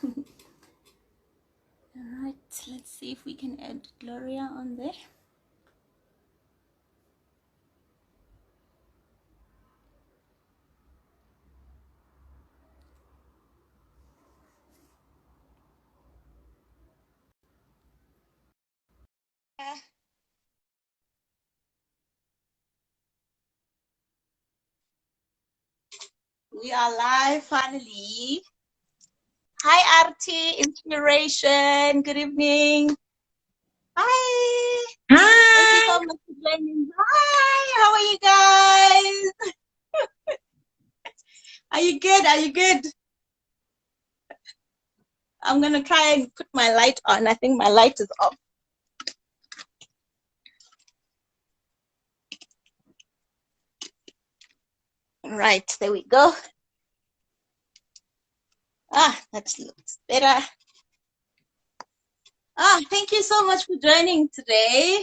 All right, let's see if we can add Gloria on there. We are live finally. Hi, Arti, Inspiration. Good evening. Hi. Thank you Hi. so much for joining. Hi, how are you guys? Are you good? Are you good? I'm going to try and put my light on. I think my light is off. Right, there we go. That looks better. Thank you so much for joining today.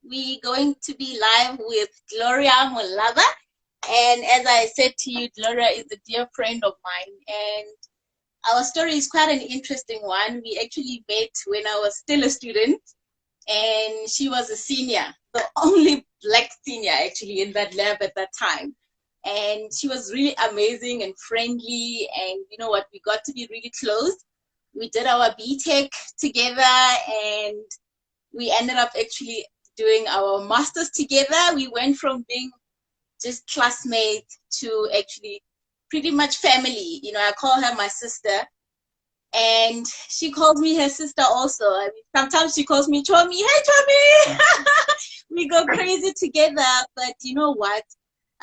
We're going to be live with Gloria Molava. And as I said to you, Gloria is a dear friend of mine. And our story is quite an interesting one. We actually met when I was still a student, and she was a senior, the only Black senior actually in that lab at that time. And she was really amazing and friendly. And you know what? We got to be really close. We did our BTech together, and we ended up actually doing our masters together. We went from being just classmates to actually pretty much family. You know, I call her my sister, and she calls me her sister also. I mean, sometimes she calls me Chomi. Hey, Chomi! We go crazy together. But you know what?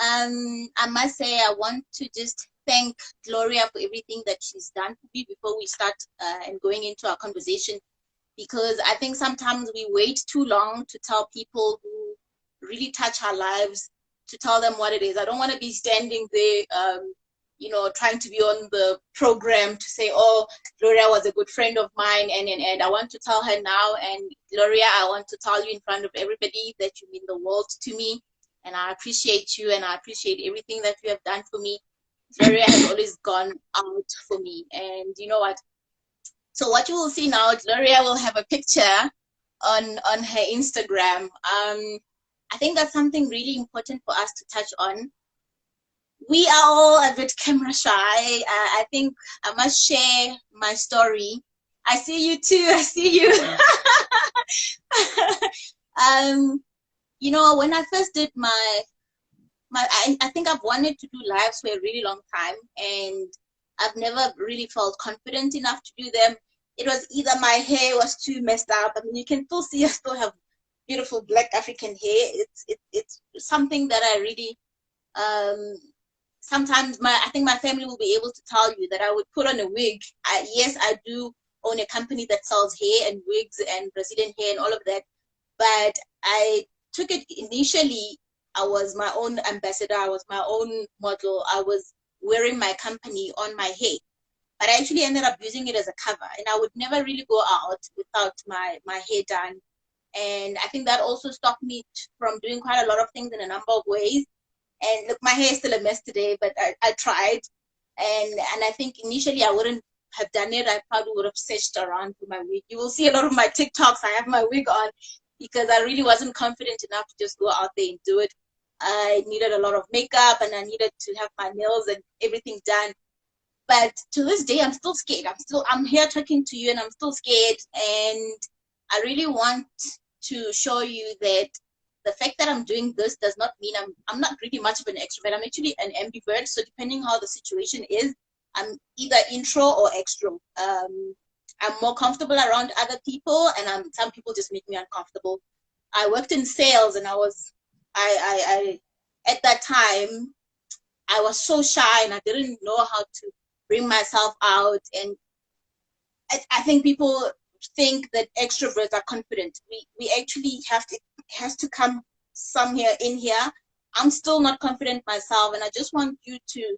I must say I want to just thank Gloria for everything that she's done for me before we start and going into our conversation, because I think sometimes we wait too long to tell people who really touch our lives, to tell them what it is. I don't want to be standing there, you know, trying to be on the program to say, oh, Gloria was a good friend of mine, and I want to tell her now. And Gloria, I want to tell you in front of everybody that you mean the world to me, and I appreciate you, and I appreciate everything that you have done for me. Gloria has always gone out for me, and you know what? So what you will see now, Gloria will have a picture on her Instagram. I think that's something really important for us to touch on. We are all a bit camera shy. I think I must share my story. I see you too. I see you. You know, when I first did I think I've wanted to do lives for a really long time, and I've never really felt confident enough to do them. It was either my hair was too messed up. I mean, you can still see I still have beautiful Black African hair. It's something that I really um, sometimes I think my family will be able to tell you that I would put on a wig. Yes, I do own a company that sells hair and wigs and Brazilian hair and all of that, but I took it initially. I was my own ambassador. I was my own model. I was wearing my company on my hair, but I actually ended up using it as a cover, and I would never really go out without my hair done. And I think that also stopped me from doing quite a lot of things in a number of ways. And look, my hair is still a mess today, but I tried. And I think initially I wouldn't have done it. I probably would have searched around for my wig. You will see a lot of my TikToks. I have my wig on because I really wasn't confident enough to just go out there and do it. I needed a lot of makeup, and I needed to have my nails and everything done. But to this day, I'm still scared. I'm here talking to you, and I'm still scared. And I really want to show you that the fact that I'm doing this does not mean I'm not really much of an extrovert. I'm actually an ambivert. So depending how the situation is, I'm either intro or extro. I'm more comfortable around other people, and some people just make me uncomfortable. I worked in sales, and I at that time I was so shy, and I didn't know how to bring myself out. And I think people think that extroverts are confident. We actually have to, it has to come somewhere in here. I'm still not confident myself, and I just want you to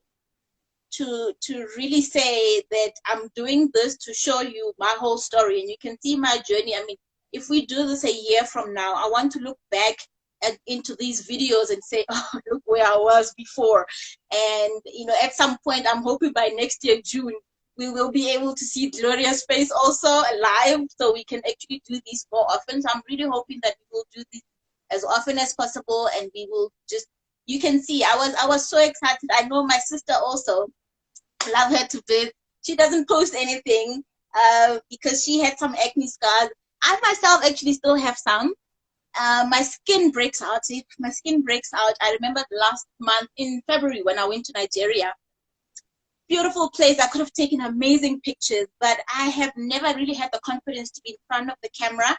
really say that I'm doing this to show you my whole story, and you can see my journey. I mean, if we do this a year from now, I want to look back into these videos and say, oh, look where I was before. And you know, at some point, I'm hoping by next year June we will be able to see Gloria's face also live, so we can actually do these more often. So I'm really hoping that we will do this as often as possible, and we will just, you can see, I was so excited. I know my sister also, love her to bits. She doesn't post anything because she had some acne scars. I myself actually still have some. My skin breaks out. If my skin breaks out, I remember last month in February when I went to Nigeria. Beautiful place. I could have taken amazing pictures, but I have never really had the confidence to be in front of the camera.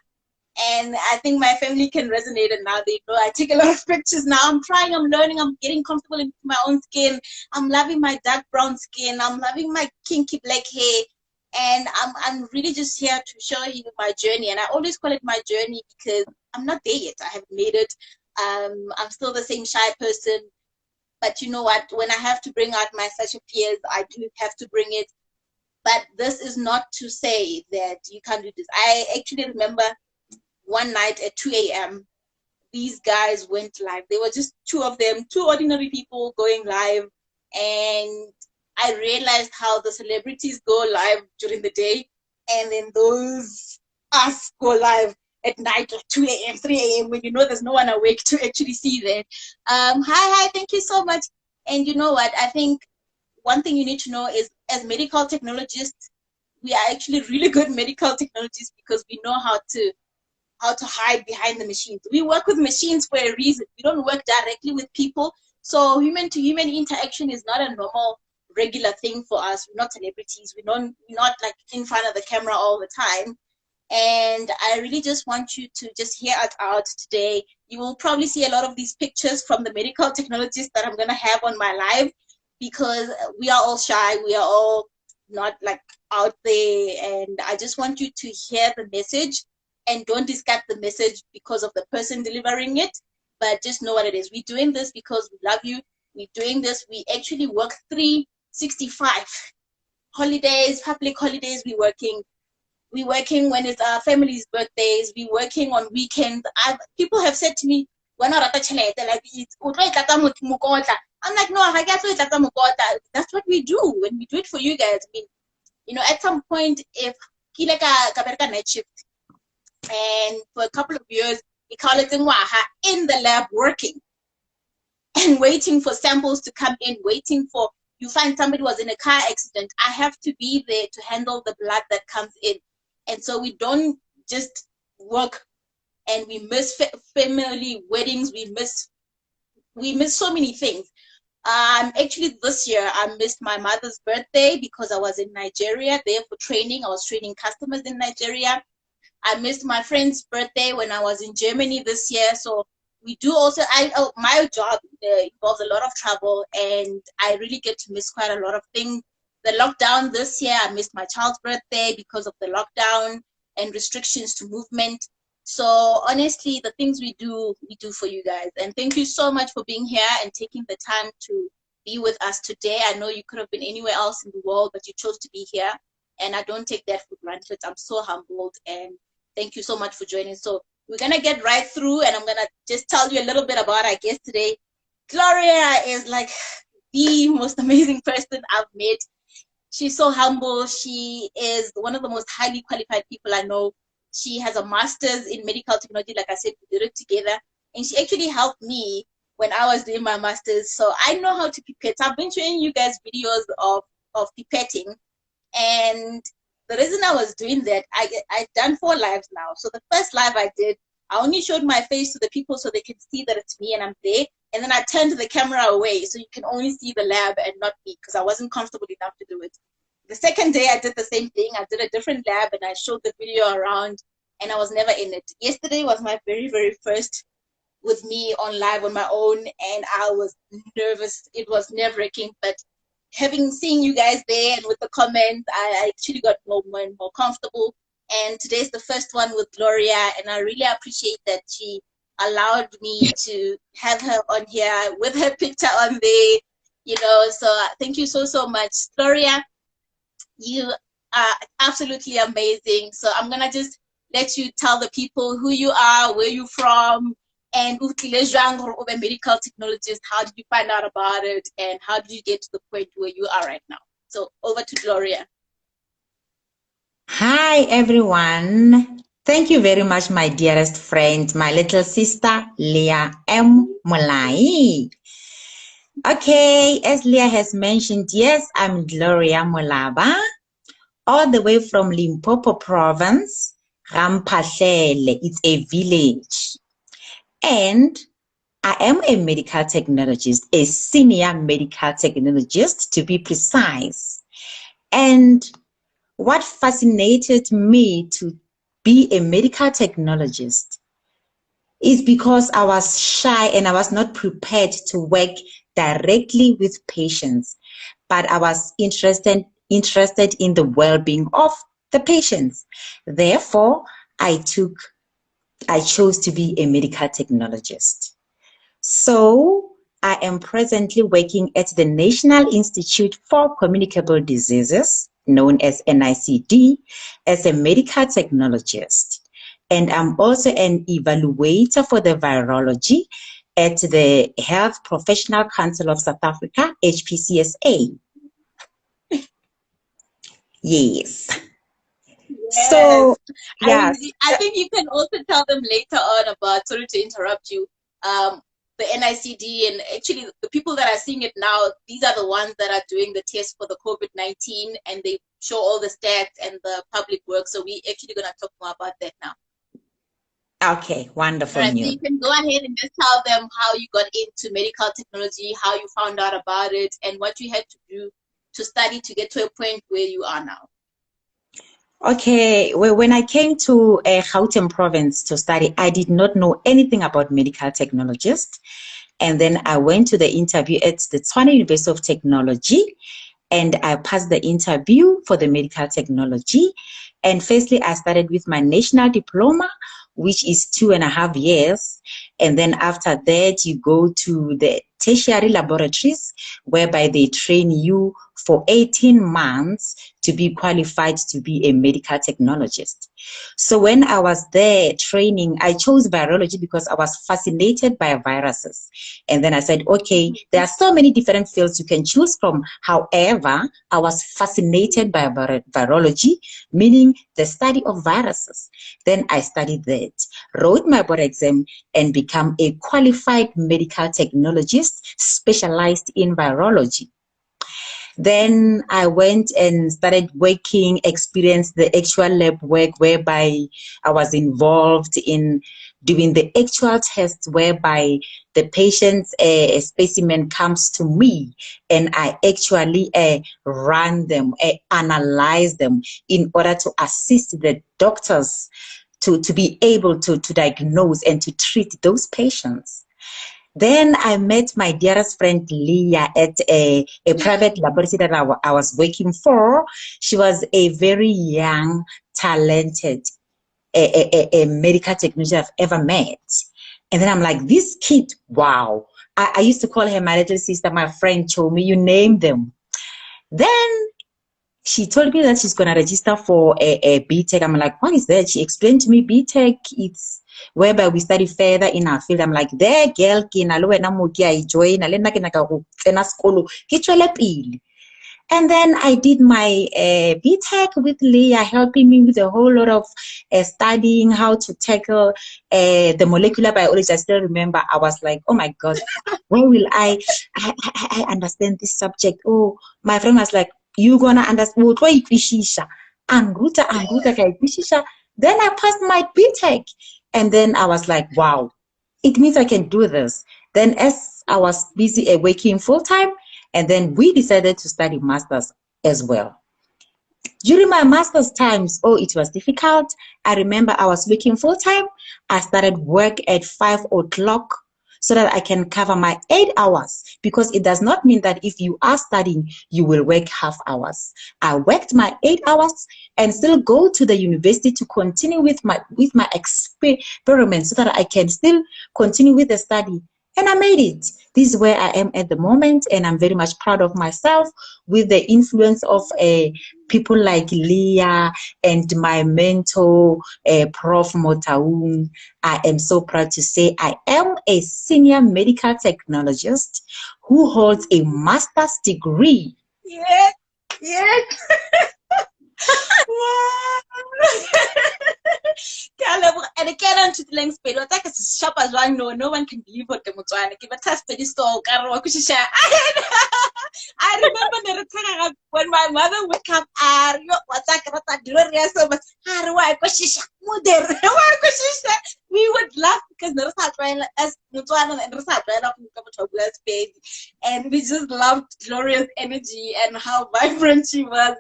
And I think my family can resonate, and now they know I take a lot of pictures now. I'm trying, I'm learning, I'm getting comfortable in my own skin. I'm loving my dark brown skin. I'm loving my kinky black hair. And I'm really just here to show you my journey. And I always call it my journey because I'm not there yet. I haven't made it. I'm still the same shy person. But you know what? When I have to bring out my such fears, I do have to bring it. But this is not to say that you can't do this. I actually remember one night at 2 a.m., these guys went live. They were just two of them, two ordinary people going live. And I realized how the celebrities go live during the day, and then those us go live at night at 2 a.m., 3 a.m. when you know there's no one awake to actually see that. Hi, thank you so much. And you know what? I think one thing you need to know is, as medical technologists, we are actually really good medical technologists because we know how to hide behind the machines. We work with machines for a reason. We don't work directly with people. So human to human interaction is not a normal, regular thing for us. We're not celebrities. We're not like in front of the camera all the time. And I really just want you to just hear us out today. You will probably see a lot of these pictures from the medical technologists that I'm going to have on my live, because we are all shy. We are all not like out there. And I just want you to hear the message, and don't discard the message because of the person delivering it, but just know what it is. We're doing this because we love you. We're doing this. We actually work 365 holidays, public holidays. We're working when it's our family's birthdays. We're working on weekends. People have said to me, "When are like I'm like, no, that's what we do when we do it for you guys. I mean, you know, at some point, if night shift, and for a couple of years, in the lab working and waiting for samples to come in, waiting for, you find somebody was in a car accident. I have to be there to handle the blood that comes in. And so we don't just work, and we miss family weddings. We miss so many things. Actually, this year, I missed my mother's birthday because I was in Nigeria there for training. I was training customers in Nigeria. I missed my friend's birthday when I was in Germany this year. So we do also, my job involves a lot of travel, and I really get to miss quite a lot of things. The lockdown this year, I missed my child's birthday because of the lockdown and restrictions to movement. So honestly, the things we do for you guys. And thank you so much for being here and taking the time to be with us today. I know you could have been anywhere else in the world, but you chose to be here. And I don't take that for granted. I'm so humbled, and thank you so much for joining. So we're going to get right through, and I'm going to just tell you a little bit about our guest today. Gloria is like the most amazing person I've met. She's so humble. She is one of the most highly qualified people I know. She has a master's in medical technology. Like I said, we did it together. And she actually helped me when I was doing my master's. So I know how to pipette. I've been showing you guys videos of pipetting. And the reason I was doing that, I've done 4 lives now. So the first live I did, I only showed my face to the people so they can see that it's me and I'm there. And then I turned the camera away so you can only see the lab and not me, because I wasn't comfortable enough to do it. The second day I did the same thing. I did a different lab and I showed the video around, and I was never in it. Yesterday was my very, very first with me on live on my own, and I was nervous. It was nerve-wracking, but seeing you guys there and with the comments, I actually got more and more comfortable. And today's the first one with Gloria, and I really appreciate that she allowed me to have her on here with her picture on there, you know. So thank you so, so much. Gloria, you are absolutely amazing. So I'm gonna just let you tell the people who you are, where you're from, and a medical technologist. How did you find out about it, and how did you get to the point where you are right now? So over to Gloria. Hi, everyone. Thank you very much, my dearest friend, my little sister, Leah M. Mulai. Okay, as Leah has mentioned, yes, I'm Gloria Mulaba, all the way from Limpopo province, Rampahlele. It's a village. And I am a medical technologist, a senior medical technologist to be precise. And what fascinated me to be a medical technologist is because I was shy and I was not prepared to work directly with patients, but I was interested in the well-being of the patients. Therefore, I chose to be a medical technologist. So I am presently working at the National Institute for Communicable Diseases, known as NICD, as a medical technologist. And I'm also an evaluator for the virology at the Health Professional Council of South Africa, HPCSA. Yes. Yes. So, yes. I think you can also tell them later on about, sorry to interrupt you, the NICD, and actually the people that are seeing it now, these are the ones that are doing the test for the COVID-19, and they show all the stats and the public work. So we actually going to talk more about that now. Okay, All wonderful right, so news. you can go ahead and just tell them how you got into medical technology, how you found out about it, and what you had to do to study to get to a point where you are now. Okay, well, when I came to Gauteng province to study, I did not know anything about medical technologist. And then I went to the interview at the Tshwane University of Technology, and I passed the interview for the medical technology. And firstly, I started with my national diploma, which is 2.5 years. And then after that, you go to the tertiary laboratories, whereby they train you for 18 months to be qualified to be a medical technologist. So when I was there training, I chose virology because I was fascinated by viruses. And then I said, okay, there are so many different fields you can choose from. However, I was fascinated by virology, meaning the study of viruses. Then I studied that, wrote my board exam, and became a qualified medical technologist specialized in virology. Then I went and started working, experienced the actual lab work whereby I was involved in doing the actual tests whereby the patient's specimen comes to me and I actually run them, analyze them in order to assist the doctors to be able to diagnose and to treat those patients. Then I met my dearest friend Leah at a private laboratory that I was working for. She was a very young, talented a medical technician I've ever met. And then I'm like, this kid, wow. I used to call her my little sister, my friend told me, you name them. Then she told me that she's going to register for a BTech. I'm like, what is that? She explained to me BTech, it's whereby we study further in our field. I'm like, there, girl, ke na le wena mo ke a join, le nna ke nyaka go tsena sekolo, ke tswele pele. And then I did my BTech with Leah, helping me with a whole lot of studying how to tackle the molecular biology. I still remember I was like, oh my God, when will I understand this subject? Oh, my friend was like, you gonna understand. Then I passed my BTech. And then I was like, wow, it means I can do this. Then as I was busy working full time, and then we decided to study masters as well. During my master's times, oh, it was difficult. I remember I was working full time. I started work at 5 o'clock so that I can cover my 8 hours, because it does not mean that if you are studying, you will work half hours. I worked my 8 hours and still go to the university to continue with my experiments so that I can still continue with the study. And I made it. This is where I am at the moment, and I'm very much proud of myself with the influence of people like Leah and my mentor, Prof. Motaung. I am so proud to say I am a senior medical technologist who holds a master's degree. Yes, yes. Wow. get onto the length bed. What's like a shop as one, no one can believe what the Mutuana give a test for this store. I remember the time when my mother would come, what's like a glorious so much. We would laugh because the Rasat as Mutuana and Rasat ran up baby. And we just loved Gloria's energy and how vibrant she was.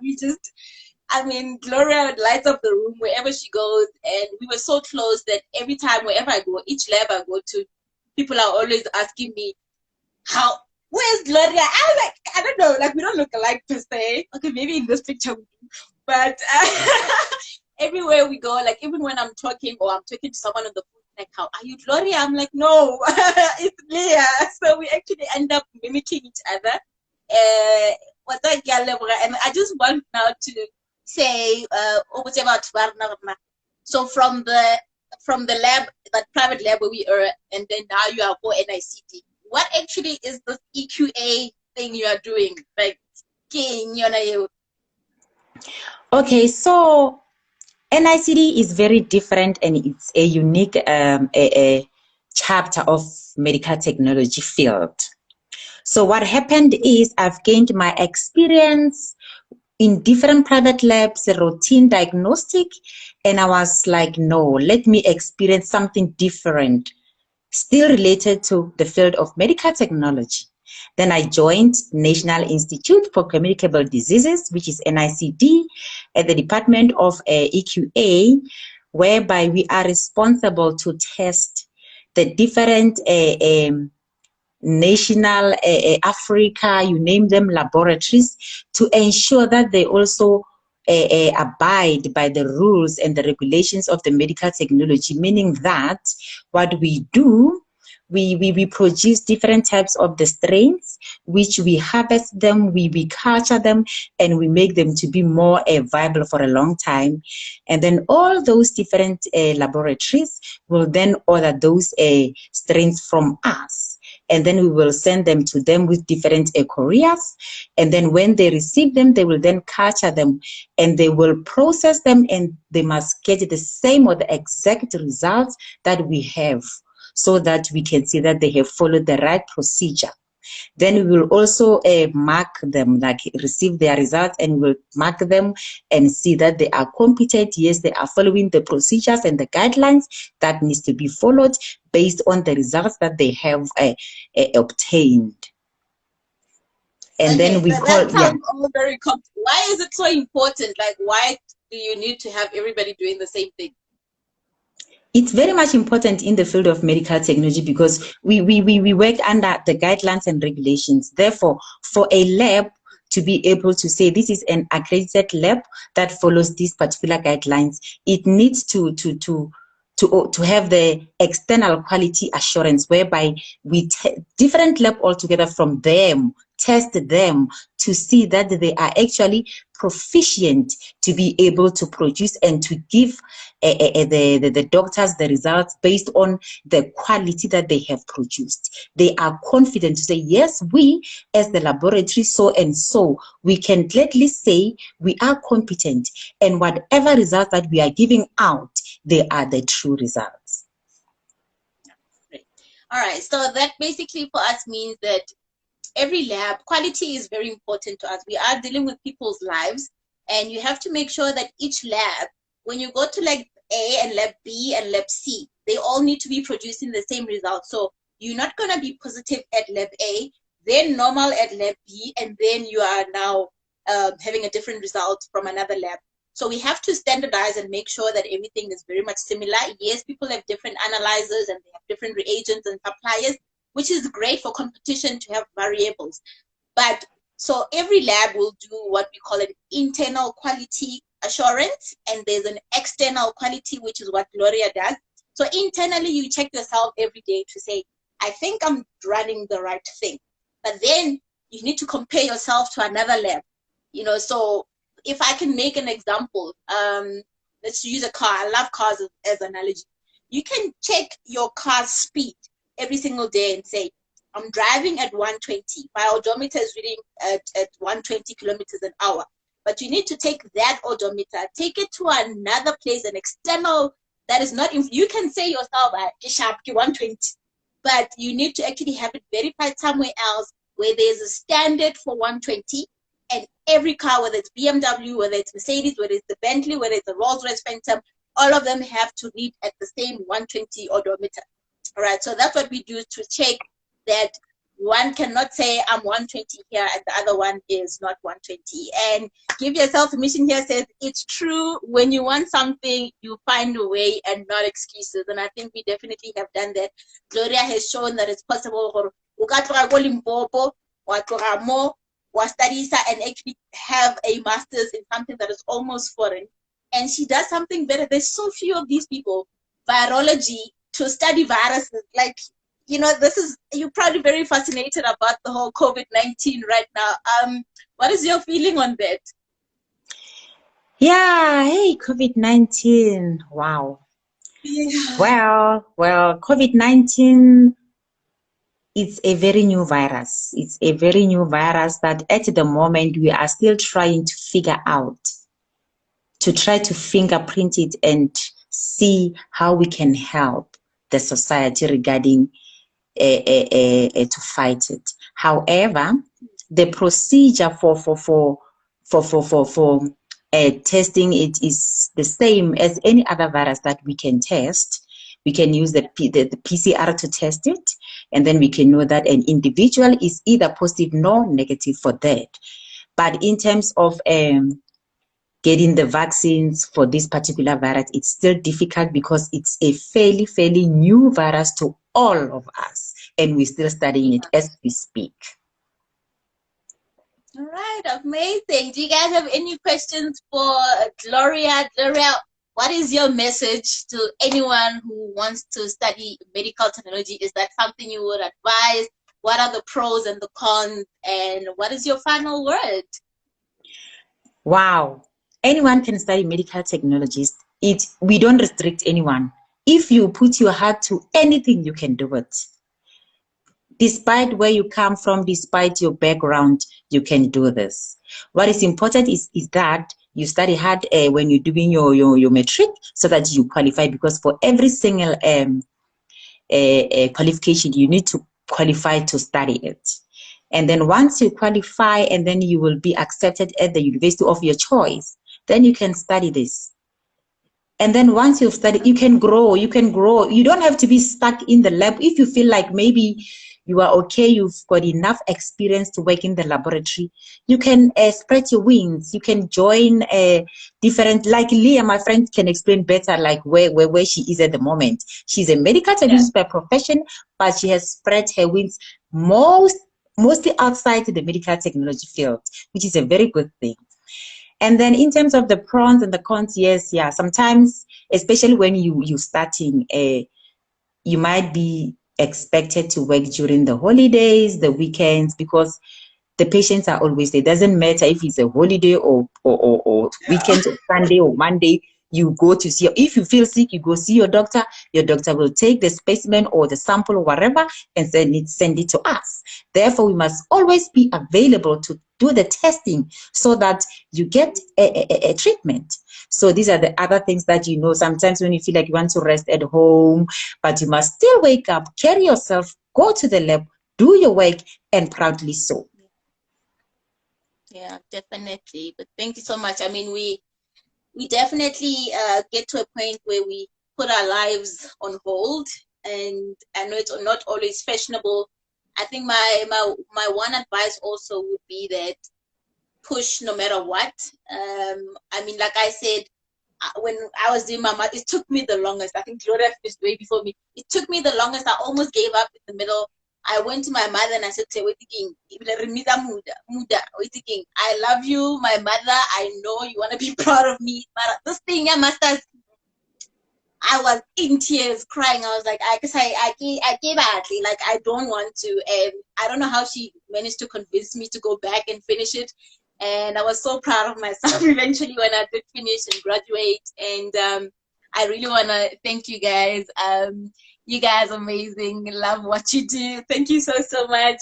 I mean, Gloria would light up the room wherever she goes, and we were so close that every time, wherever I go, each lab I go to, people are always asking me, where's Gloria? I was like, I don't know, like, we don't look alike per se. Okay, maybe in this picture we do. But everywhere we go, like, even when I'm talking or I'm talking to someone on the phone, like, how are you, Gloria? I'm like, no, it's Leah. So we actually end up mimicking each other. And I just want now to say, so from the lab, that private lab where we are, and then now you are for NICT. What actually is this EQA thing you are doing? Like, okay, so NICD is very different, and it's a unique a chapter of medical technology field. So what happened is I've gained my experience in different private labs, routine diagnostic, and I was like, no, let me experience something different, still related to the field of medical technology. Then I joined National Institute for Communicable Diseases, which is NICD, at the Department of EQA, whereby we are responsible to test the different national, Africa, you name them, laboratories, to ensure that they also abide by the rules and the regulations of the medical technology, meaning that what we do, we produce different types of the strains, which we harvest them, we culture them, and we make them to be more viable for a long time. And then all those different laboratories will then order those strains from us. And then we will send them to them with different couriers. And then when they receive them, they will then culture them and they will process them, and they must get the same or the exact results that we have, so that we can see that they have followed the right procedure. Then we will also mark them, like receive their results, and we'll mark them and see that they are competent. Yes, they are following the procedures and the guidelines that needs to be followed based on the results that they have obtained. And okay, then we that sounds all very complex. Why is it so important? Like, why do you need to have everybody doing the same thing? It's very much important in the field of medical technology because we work under the guidelines and regulations. Therefore, for a lab to be able to say this is an accredited lab that follows these particular guidelines, it needs to have the external quality assurance, whereby we different lab altogether from them, test them to see that they are actually proficient to be able to produce and to give the doctors the results based on the quality that they have produced. They are confident to say, yes, we as the laboratory so and so, we can gladly say we are competent, and whatever results that we are giving out, they are the true results. All right, so that basically for us means that every lab, quality is very important to us. We are dealing with people's lives, and you have to make sure that each lab, when you go to lab A and lab B and lab C, they all need to be producing the same results. So you're not going to be positive at lab A, then normal at lab B, and then you are now having a different result from another lab. So we have to standardize and make sure that everything is very much similar. Yes, people have different analyzers and they have different reagents and suppliers, which is great for competition to have variables. But so every lab will do what we call an internal quality assurance, and there's an external quality, which is what Gloria does. So internally, you check yourself every day to say, I think I'm running the right thing. But then you need to compare yourself to another lab. So if I can make an example, let's use a car. I love cars as an analogy. You can check your car's speed every single day and say, I'm driving at 120. My odometer is reading at 120 kilometers an hour. But you need to take that odometer, take it to another place, an external that is not, you can say yourself, sharp, 120, but you need to actually have it verified somewhere else where there's a standard for 120, and every car, whether it's BMW, whether it's Mercedes, whether it's the Bentley, whether it's the Rolls-Royce Phantom, all of them have to read at the same 120 odometer. All right, so that's what we do to check that one cannot say I'm 120 here and the other one is not 120. And give yourself permission here says it's true. When you want something, you find a way and not excuses. And I think we definitely have done that. Gloria has shown that it's possible and actually have a master's in something that is almost foreign. And she does something better. There's so few of these people, virology, to study viruses. Like, you know, you're probably very fascinated about the whole COVID-19 right now. What is your feeling on that? Yeah, hey, COVID-19. Wow. Yeah. Well, COVID-19 is a very new virus. It's a very new virus that at the moment we are still trying to figure out, to try to fingerprint it and see how we can help the society regarding to fight it. However, the procedure for testing it is the same as any other virus that we can test. We can use the PCR to test it, and then we can know that an individual is either positive nor negative for that. But in terms of getting the vaccines for this particular virus, it's still difficult because it's a fairly new virus to all of us, and we're still studying it as we speak. All right, amazing. Do you guys have any questions for Gloria? Gloria, what is your message to anyone who wants to study medical technology? Is that something you would advise? What are the pros and the cons? And what is your final word? Wow. Anyone can study medical technologist. We don't restrict anyone. If you put your heart to anything, you can do it. Despite where you come from, despite your background, you can do this. What is important is that you study hard when you're doing your metric so that you qualify, because for every single qualification, you need to qualify to study it. And then once you qualify, and then you will be accepted at the university of your choice, then you can study this. And then once you've studied, you can grow. You don't have to be stuck in the lab. If you feel like maybe you are okay, you've got enough experience to work in the laboratory, you can spread your wings. You can join different, like Leah, my friend, can explain better, like where she is at the moment. She's a medical technologist by profession, but she has spread her wings mostly outside the medical technology field, which is a very good thing. And then in terms of the pros and the cons, yes, yeah, sometimes, especially when you're starting, you might be expected to work during the holidays, the weekends, because the patients are always there. It doesn't matter if it's a holiday or weekend or Sunday or Monday, you go to see. If you feel sick, you go see your doctor. Your doctor will take the specimen or the sample or whatever and send it to us. Therefore, we must always be available to do the testing so that you get a treatment. So these are the other things that sometimes when you feel like you want to rest at home, but you must still wake up, carry yourself, go to the lab, do your work, and proudly so. Yeah, definitely. But thank you so much. I mean, we definitely get to a point where we put our lives on hold, and I know it's not always fashionable. I think my one advice also would be that push no matter what. I mean, like I said, when I was doing my math, it took me the longest. I think Gloria finished way before me. It took me the longest. I almost gave up in the middle. I went to my mother and I said, wait thinking, I love you, my mother. I know you want to be proud of me, but this thing, yeah, masters, I was in tears, crying. I was like, I gave badly. Like, I don't want to. And I don't know how she managed to convince me to go back and finish it. And I was so proud of myself eventually when I did finish and graduate. And I really want to thank you guys. You guys are amazing. Love what you do. Thank you so much.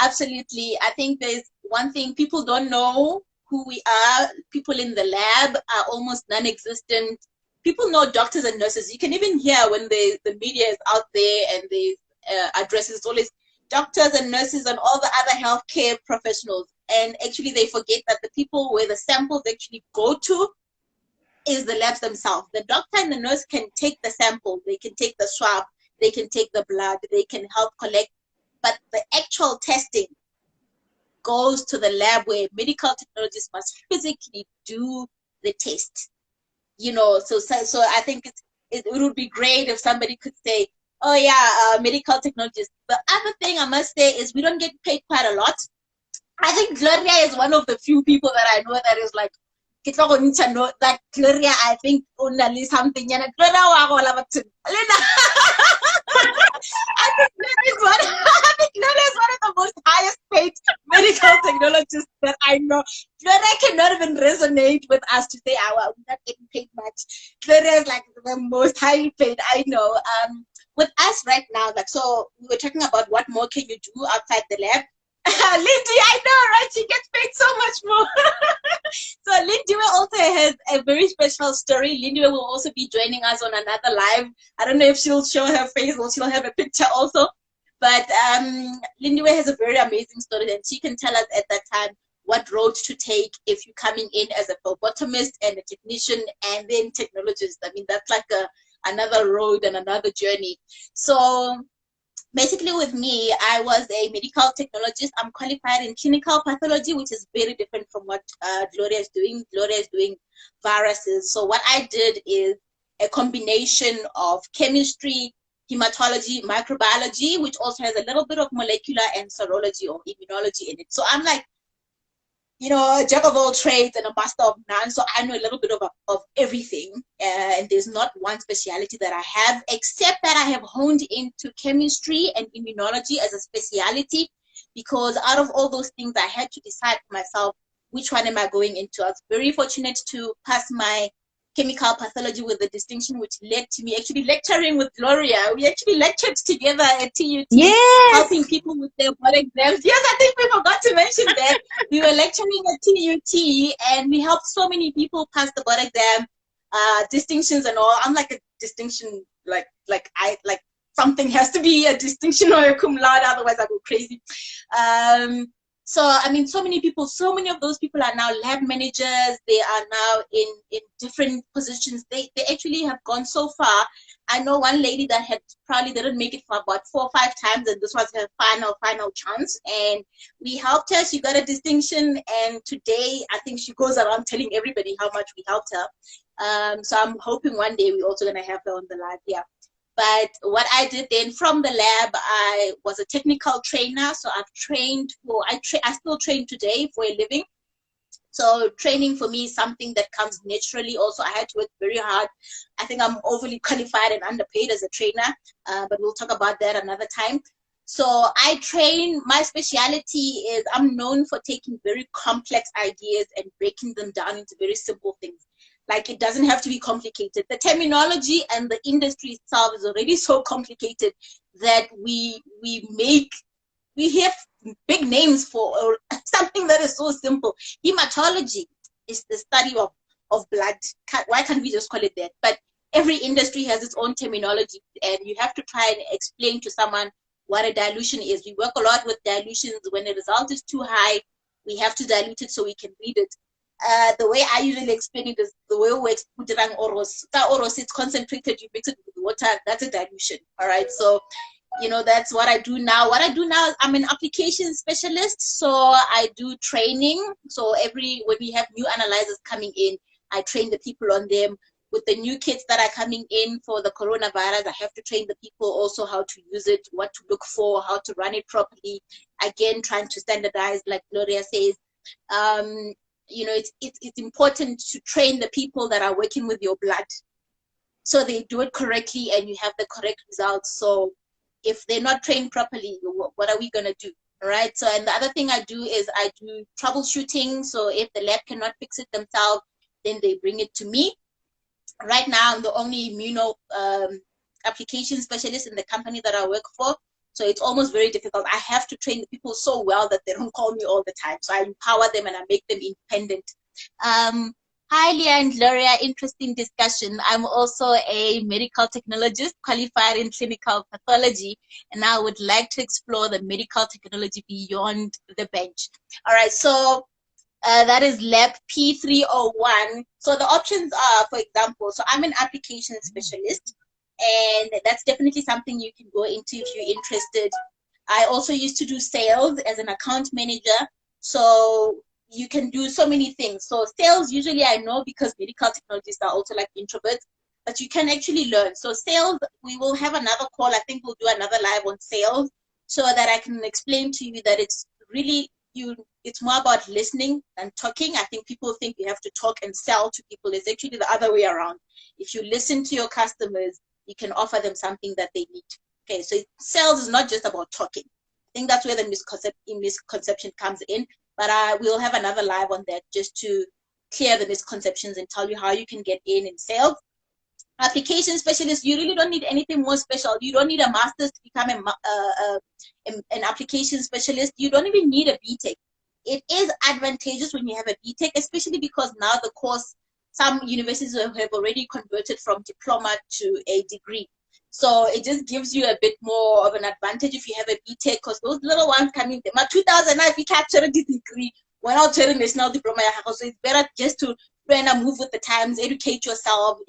Absolutely. I think there's one thing people don't know who we are. People in the lab are almost non-existent. people know doctors and nurses. You can even hear when the media is out there and they addresses, it's always doctors and nurses and all the other healthcare professionals. And actually they forget that the people where the samples actually go to is the labs themselves. The doctor and the nurse can take the sample, they can take the swab, they can take the blood, they can help collect, but the actual testing goes to the lab where medical technologists must physically do the test. So I think it would be great if somebody could say, oh yeah, medical technologists. The other thing I must say is we don't get paid quite a lot. I think Gloria is one of the few people that I know that is like, that Gloria, I think, only something. I think Gloria is one of the most highest paid medical technologists that I know. Gloria cannot even resonate with us to say, we're not getting paid much. Gloria is like the most highly paid I know. With us right now, like, so we were talking about what more can you do outside the lab. Lindy, I know, right? She gets paid so much more. So Lindy also has a very special story. Lindy will also be joining us on another live. I don't know if she'll show her face or she'll have a picture also. But Lindy has a very amazing story, and she can tell us at that time what road to take if you're coming in as a phlebotomist and a technician and then technologist. I mean, that's like another road and another journey. So basically with me, I was a medical technologist. I'm qualified in clinical pathology, which is very different from what Gloria is doing. Gloria is doing viruses. So what I did is a combination of chemistry, hematology, microbiology, which also has a little bit of molecular and serology or immunology in it. So I'm like, a jack of all trades and a master of none. So I know a little bit of everything. And there's not one specialty that I have, except that I have honed into chemistry and immunology as a specialty, because out of all those things, I had to decide for myself, which one am I going into? I was very fortunate to pass my chemical pathology with a distinction, which led to me actually lecturing with Gloria. We actually lectured together at TUT, Yes. helping people with their board exams. Yes, I think we forgot to mention that. We were lecturing at TUT, and we helped so many people pass the board exam, distinctions and all. I'm like a distinction, like something has to be a distinction or a cum laude, otherwise I go crazy. So, I mean, so many of those people are now lab managers. They are now in different positions. They actually have gone so far. I know one lady that had probably didn't make it for about 4 or 5 times, and this was her final chance. And we helped her. She got a distinction, and today I think she goes around telling everybody how much we helped her. So I'm hoping one day we're also going to have her on the live here. But what I did then from the lab, I was a technical trainer. So I've trained I still train today for a living. So training for me is something that comes naturally. Also, I had to work very hard. I think I'm overly qualified and underpaid as a trainer, but we'll talk about that another time. So I train, my specialty is I'm known for taking very complex ideas and breaking them down into very simple things. Like, it doesn't have to be complicated. The terminology and the industry itself is already so complicated that we have big names for something that is so simple. Hematology is the study of blood. Why can't we just call it that? But every industry has its own terminology, and you have to try and explain to someone what a dilution is. We work a lot with dilutions. When the result is too high, we have to dilute it so we can read it. The way I usually explain it is the way we put it on oros. Oros, it's concentrated, you mix it with water, that's a dilution. All right, so that's what I do now. What I do now is I'm an application specialist, so I do training. So when we have new analyzers coming in, I train the people on them. With the new kits that are coming in for the coronavirus, I have to train the people also how to use it, what to look for, how to run it properly. Again, trying to standardize, like Gloria says. It's important to train the people that are working with your blood so they do it correctly and you have the correct results. So if they're not trained properly, what are we going to do? All right. So, and the other thing I do is I do troubleshooting. So if the lab cannot fix it themselves, then they bring it to me. Right now, I'm the only immuno application specialist in the company that I work for. So it's almost very difficult. I have to train the people so well that they don't call me all the time. So I empower them and I make them independent. How Hi, Leah and Gloria. Interesting discussion. I'm also a medical technologist qualified in clinical pathology, and I would like to explore the medical technology beyond the bench. All right, so that is lab P301. So the options are, for example, so I'm an application specialist, and that's definitely something you can go into if you're interested. I also used to do sales as an account manager. So you can do so many things. So sales, usually I know because medical technologists are also like introverts, but you can actually learn. So sales, we will have another call. I think we'll do another live on sales so that I can explain to you that it's really it's more about listening than talking. I think people think you have to talk and sell to people. It's actually the other way around. If you listen to your customers, you can offer them something that they need. Okay, so sales is not just about talking. I think that's where the misconception comes in. But we'll have another live on that just to clear the misconceptions and tell you how you can get in sales. Application specialist, you really don't need anything more special. You don't need a master's to become an application specialist. You don't even need a BTech. It is advantageous when you have a BTech, especially because now the course, some universities have already converted from diploma to a degree. So it just gives you a bit more of an advantage if you have a BTech, because those little ones coming, my 2009, if you capture a degree, when I'll turn national diploma, so it's better just to trying to move with the times, educate yourself,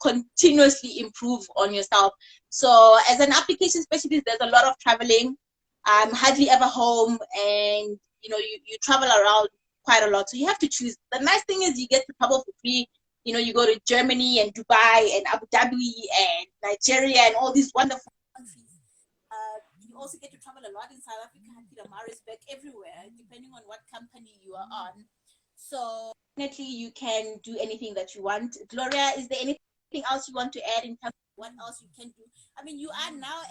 continuously improve on yourself. So as an application specialist, there's a lot of traveling. I'm hardly ever home, and you travel around quite a lot. So you have to choose. The nice thing is you get to travel for free. You go to Germany and Dubai and Abu Dhabi and Nigeria and all these wonderful countries. You also get to travel a lot in South Africa, Marisburg, everywhere, depending on what company you are on. So definitely you can do anything that you want. Gloria, is there anything else you want to add in terms of what else you can do? I mean, you are now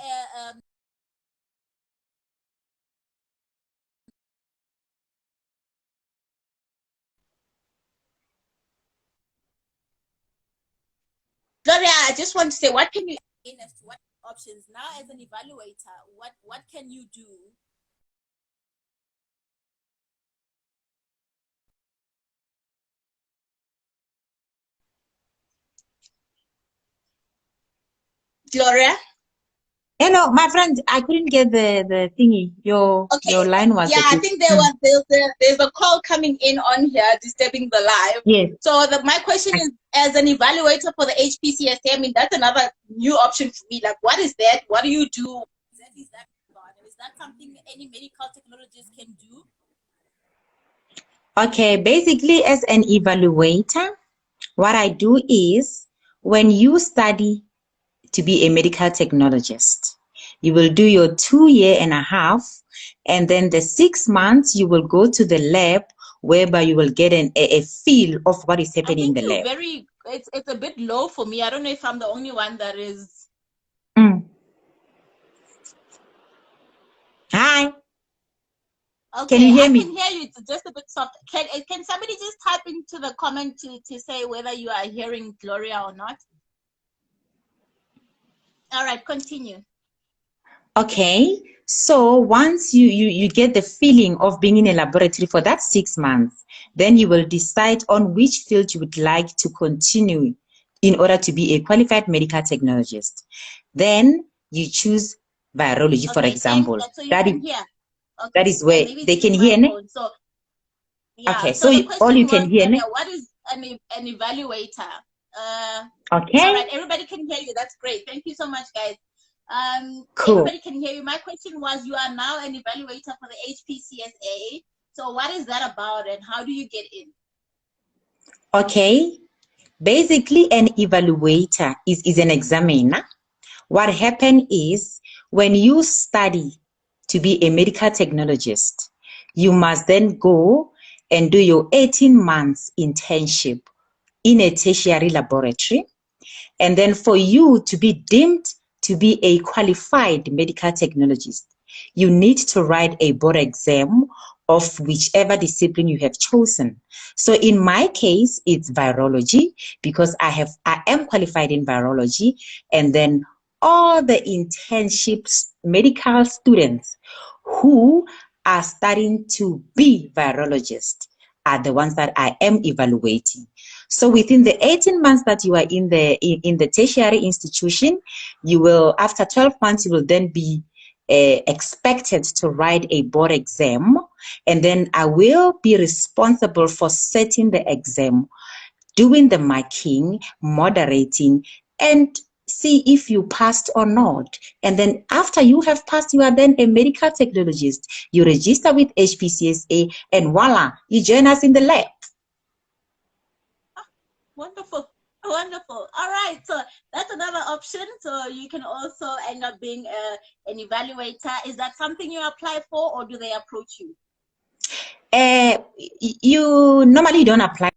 Gloria, I just want to say, what can you in as to what options now as an evaluator? What can you do? Gloria? Hello, my friend. I couldn't get the thingy. Your line was yeah, a I bit. think there's a call coming in on here disturbing the live. Yes. So my question is, as an evaluator for the HPCSA, I mean, that's another new option for me. Like, what is that? What do you do? Is that something any medical technologist can do? Okay, basically, as an evaluator, what I do is when you study to be a medical technologist, you will do your 2.5 years, and then the 6 months you will go to the lab, whereby you will get a feel of what is happening in the lab. It's a bit low for me. I don't know if I'm the only one that is. Hi. Okay, Can you hear me? I can hear you. It's just a bit soft. Can somebody just type into the comment to say whether you are hearing Gloria or not? All right, continue. Okay, so once you get the feeling of being in a laboratory for that 6 months, then you will decide on which field you would like to continue in order to be a qualified medical technologist. Then you choose virology, for example. So you can hear. Okay, that is where they can hear me. So yeah. Okay, So the all question you was, can hear me. what is an evaluator? Okay. All right, everybody can hear you. That's great. Thank you so much, guys. Cool. Everybody can hear you. My question was, you are now an evaluator for the HPCSA. So what is that about, and how do you get in? Okay, basically an evaluator is an examiner. What happened is when you study to be a medical technologist, you must then go and do your 18 months internship in a tertiary laboratory. And then for you to be deemed to be a qualified medical technologist, you need to write a board exam of whichever discipline you have chosen. So in my case, it's virology because I am qualified in virology, and then all the internships, medical students who are starting to be virologists are the ones that I am evaluating. So within the 18 months that you are in the tertiary institution, you will, after 12 months, you will then be expected to write a board exam, and then I will be responsible for setting the exam, doing the marking, moderating, and see if you passed or not. And then after you have passed, you are then a medical technologist. You register with HPCSA, and voila, you join us in the lab. Wonderful. Wonderful. All right. So that's another option. So you can also end up being an evaluator. Is that something you apply for, or do they approach you? You normally don't apply